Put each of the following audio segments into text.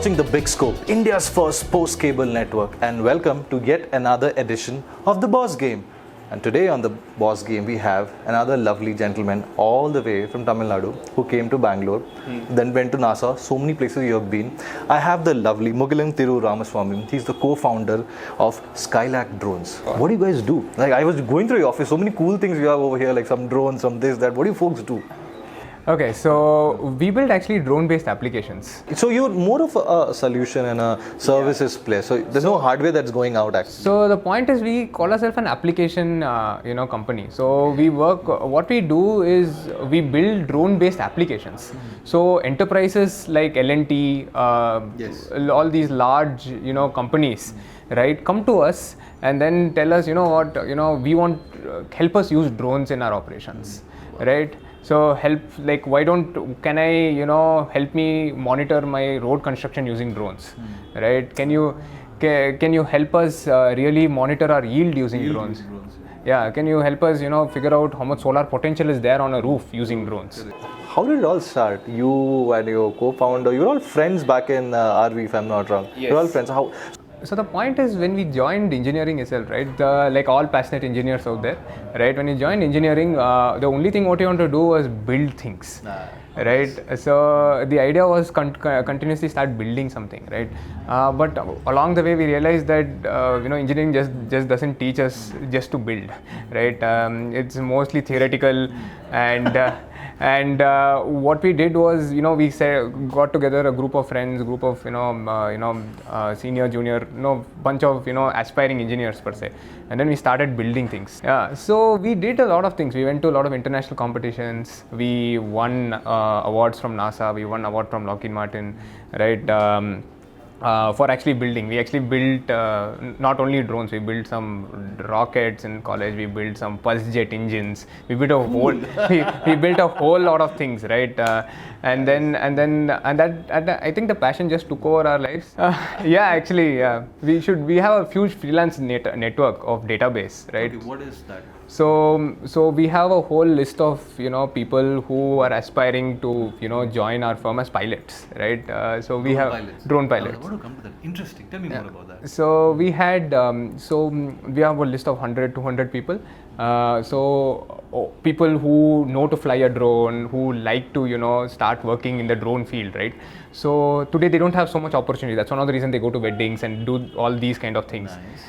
watching The Big Scope, India's first post-cable network, and welcome to yet another edition of The Boss Game. And today on The Boss Game, we have another lovely gentleman all the way from Tamil Nadu who came to Bangalore, then went to NASA, so many places you have been. I have the lovely Mughilan Thiru Ramasamy. He's the co-founder of Skylark Drones. What do you guys do? Like, I was going through your office, so many cool things you have over here, like some drones, some this, that. What do you folks do? Okay, so we build actually drone-based applications. So you're more of a solution and a services place. So there's no hardware that's going out actually. So the point is we call ourselves an application, company. So we work. What we do is we build drone-based applications. So enterprises like L&T, all these large, companies, right, come to us and then tell us, we want help us use drones in our operations, right? So can I, help me monitor my road construction using drones, right? Can you help us really monitor our yield using drones? Yeah, can you help us, figure out how much solar potential is there on a roof using drones? How did it all start? You and your co-founder, you're all friends back in RV, if I'm not wrong. Yes. You're all friends. How? So the point is, when we joined engineering itself, right, like all passionate engineers out there, right, when you joined engineering, the only thing what you want to do was build things, right? So the idea was continuously start building something, right? But along the way we realized that, engineering just doesn't teach us just to build, right? It's mostly theoretical and what we did was, we got together a group of friends, senior, junior, bunch of, aspiring engineers per se. And then we started building things. Yeah, so we did a lot of things. We went to a lot of international competitions. We won awards from NASA. We won award from Lockheed Martin, right? For actually building. We actually built not only drones, we built some rockets in college, we built some pulse jet engines, we built a whole we built a whole lot of things, right? And that I think the passion just took over our lives. We have a huge freelance network of database, right? Okay, what is that? So we have a whole list of people who are aspiring to join our firm as pilots, right? So we have drone pilots. I want to come to that. Interesting. Tell me more about that. So we had we have a list of 100-200 people. People who know to fly a drone, who like to start working in the drone field, right? So today they don't have so much opportunity. That's one of the reasons they go to weddings and do all these kind of things. Nice.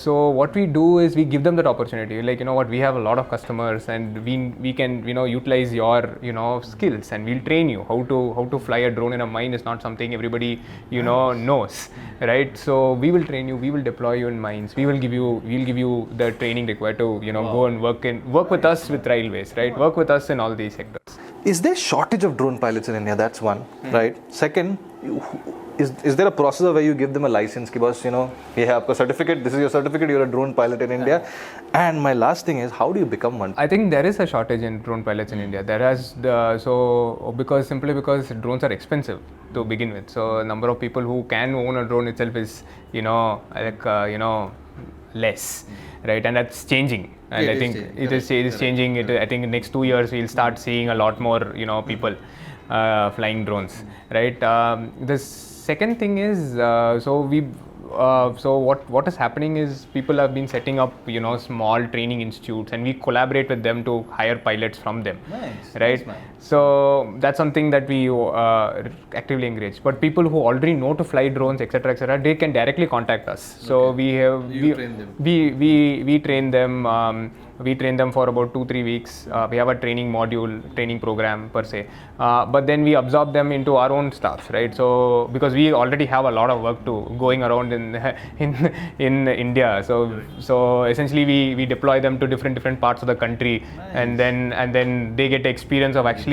So what we do is we give them that opportunity. Like, we have a lot of customers and we can utilize your skills, and we'll train you how to fly a drone in a mine. Is not something everybody knows, right? So we will train you, we will deploy you in mines, we'll give you the training required to go and work with us with railways, right? Work with us in all these sectors. Is there shortage of drone pilots in India? That's one, right? Second, is there a process where you give them a license? Because you have a certificate. This is your certificate. You're a drone pilot in India. And my last thing is, how do you become one? I think there is a shortage in drone pilots in India. There has simply because drones are expensive to begin with. So number of people who can own a drone itself is less, right? And that's changing. And I think it is changing. I think in next 2 years we'll start seeing a lot more people flying drones, right? The second thing is what is happening is people have been setting up small training institutes, and we collaborate with them to hire pilots from them. Nice, right? Nice. So that's something that we actively encourage. But people who already know to fly drones, etc., they can directly contact us. So we train them. We train them. We train them for about 2-3 weeks. We have a training program per se. But then we absorb them into our own staff, right? So because we already have a lot of work going around in India. So essentially we deploy them to different parts of the country. Nice. and then they get the experience of actually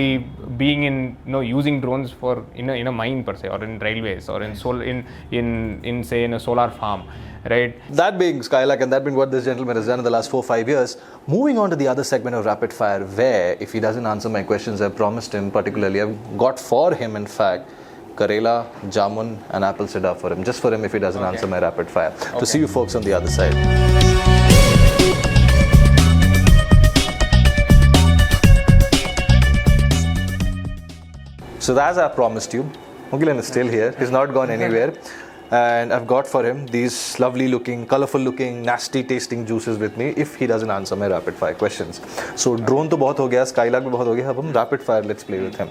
being in using drones for in a mine per se, or in railways, or in a solar farm. Right. That being Skylark, and that being what this gentleman has done in the last 4-5 years. Moving on to the other segment of Rapid Fire, where if he doesn't answer my questions, I promised him particularly, I've got for him, in fact, Karela, Jamun and Apple Cider for him. Just for him if he doesn't answer my Rapid Fire. Okay. To see you folks on the other side. So as I promised you, Mughilan is still here. He's not gone anywhere. And I've got for him these lovely looking, colorful looking, nasty tasting juices with me if he doesn't answer my rapid fire questions. So drone to bahut ho gaya, Skylark bhi bahut ho gaya. Ab hum rapid fire, let's play with him.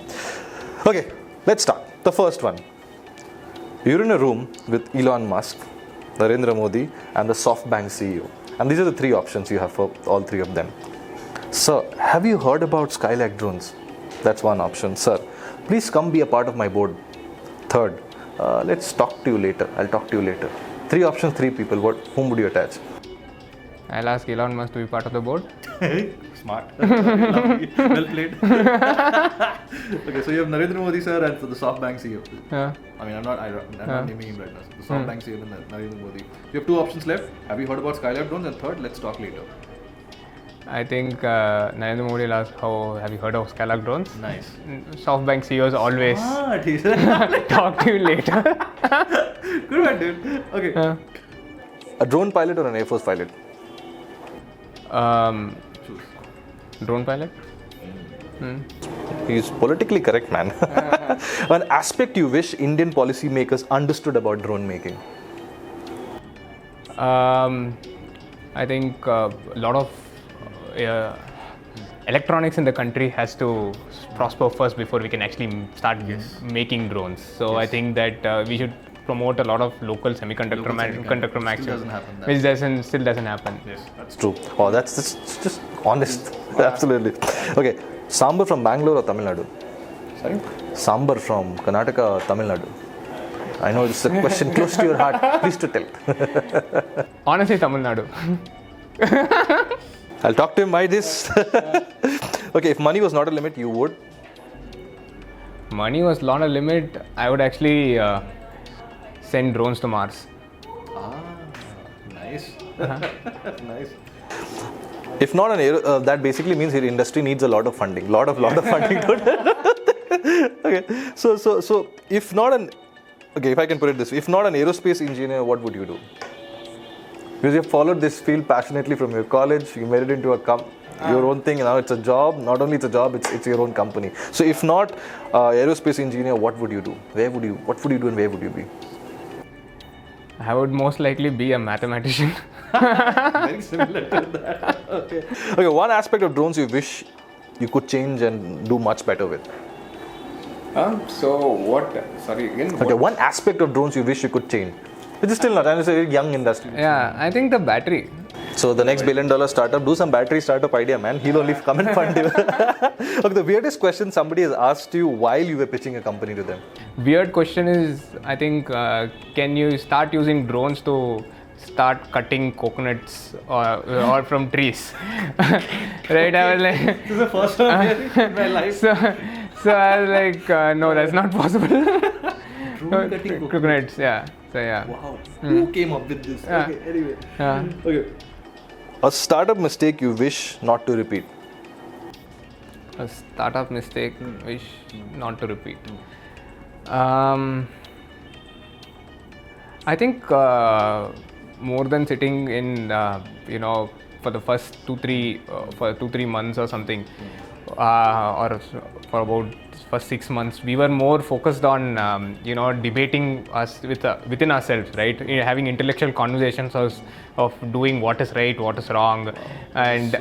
Okay, let's start. The first one. You're in a room with Elon Musk, Narendra Modi and the SoftBank CEO. And these are the three options you have for all three of them. Sir, have you heard about Skylark Drones? That's one option. Sir, please come be a part of my board. Third, let's talk to you later. I'll talk to you later. Three options, three people. Whom would you attach? I'll ask Elon Musk to be part of the board. Smart. Lovely. Well played. Okay, so you have Narendra Modi sir and the SoftBank CEO. Yeah. I mean, I'm not naming him right now. The SoftBank CEO and Narendra Modi. You have two options left. Have you heard about Skylark Drones? And third, let's talk later. I think Narendra Modi will ask, have you heard of Skylark Drones? Nice. SoftBank CEOs always He said, talk to you later. good one, dude. Okay. A drone pilot or an Air Force pilot? Choose. Drone pilot? He's politically correct, man. An aspect you wish Indian policymakers understood about drone making? I think a lot of electronics in the country has to prosper first before we can actually start making drones. So I think that we should promote a lot of local semiconductor manufacturing, which still doesn't happen. Yes, that's true. Oh, that's just honest. Absolutely. Okay, Sambar from Bangalore or Tamil Nadu? Sorry? Sambar from Karnataka or Tamil Nadu? I know this is a question close to your heart. Please to tell. Honestly, Tamil Nadu. I'll talk to him by this. Okay, if money was not a limit, you would? Money was not a limit. I would actually send drones to Mars. Nice. Nice. If not an aero, that basically means your industry needs a lot of funding. Lot of funding. Okay. So if not an, okay, if I can put it this way, if not an aerospace engineer, what would you do? Because you have followed this field passionately from your college, you made it into your own thing, and now it's a job. Not only it's a job, it's your own company. So if not aerospace engineer, what would you do? What would you do and where would you be? I would most likely be a mathematician. Very similar to that. Okay, one aspect of drones you wish you could change and do much better with. So what? Sorry, again. Okay, one aspect of drones you wish you could change. Which is still not, and it's a very young industry. Yeah, I think the battery. So the next $1 billion startup, do some battery startup idea, man. He'll only come and fund you. Okay, the weirdest question somebody has asked you while you were pitching a company to them. Weird question is, I think, can you start using drones to start cutting coconuts or from trees? Right? I was like, This is the first time in my life. So I was like, no, that's not possible. Drone cutting Coconuts, yeah. So yeah. Wow. Who came up with this? Yeah. Okay, anyway. Yeah. Okay. A startup mistake you wish not to repeat. A startup mistake wish not to repeat. I think more than sitting in for the first 2-3 months or something, or for about first 6 months, we were more focused on debating us within ourselves, right? Having intellectual conversations of doing what is right, what is wrong, and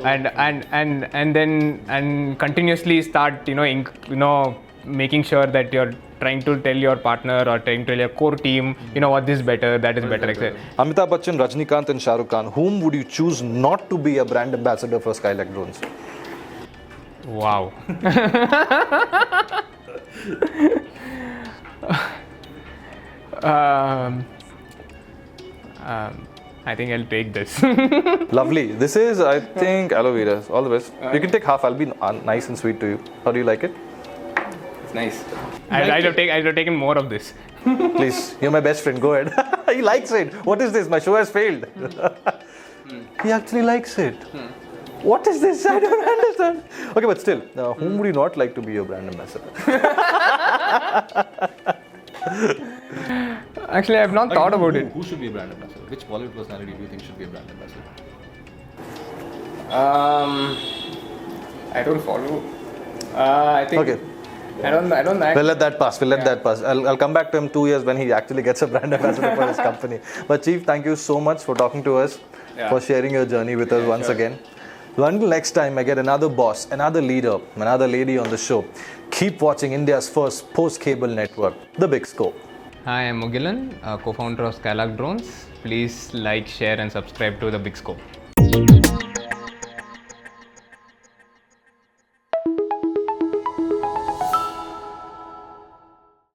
then continuously start making sure that you're trying to tell your partner or trying to tell your core team, what is better, that is better, etc. Amitabh Bachchan, Rajnikant and Shah Rukh Khan, whom would you choose not to be a brand ambassador for Skylark Drones? Wow. I think I'll take this. Lovely. This is, I think, aloe vera. All the best. You can take half. I'll be nice and sweet to you. How do you like it? It's nice. I'd have taken more of this. Please, you're my best friend. Go ahead. He likes it. What is this? My show has failed. He actually likes it. What is this? I don't understand. Okay, but still, whom would you not like to be your brand ambassador? Actually, I've not thought about it. Who should be a brand ambassador? Which Bollywood personality do you think should be a brand ambassador? I don't follow. I think. Okay. I don't We'll let that pass. I'll come back to him 2 years when he actually gets a brand ambassador for his company. But Chief, thank you so much for talking to us, for sharing your journey with us once again. So until next time, I get another boss, another leader, another lady on the show. Keep watching India's first post-cable network, TheBigScope. Hi, I'm Mughilan, co-founder of Skylark Drones. Please like, share and subscribe to TheBigScope.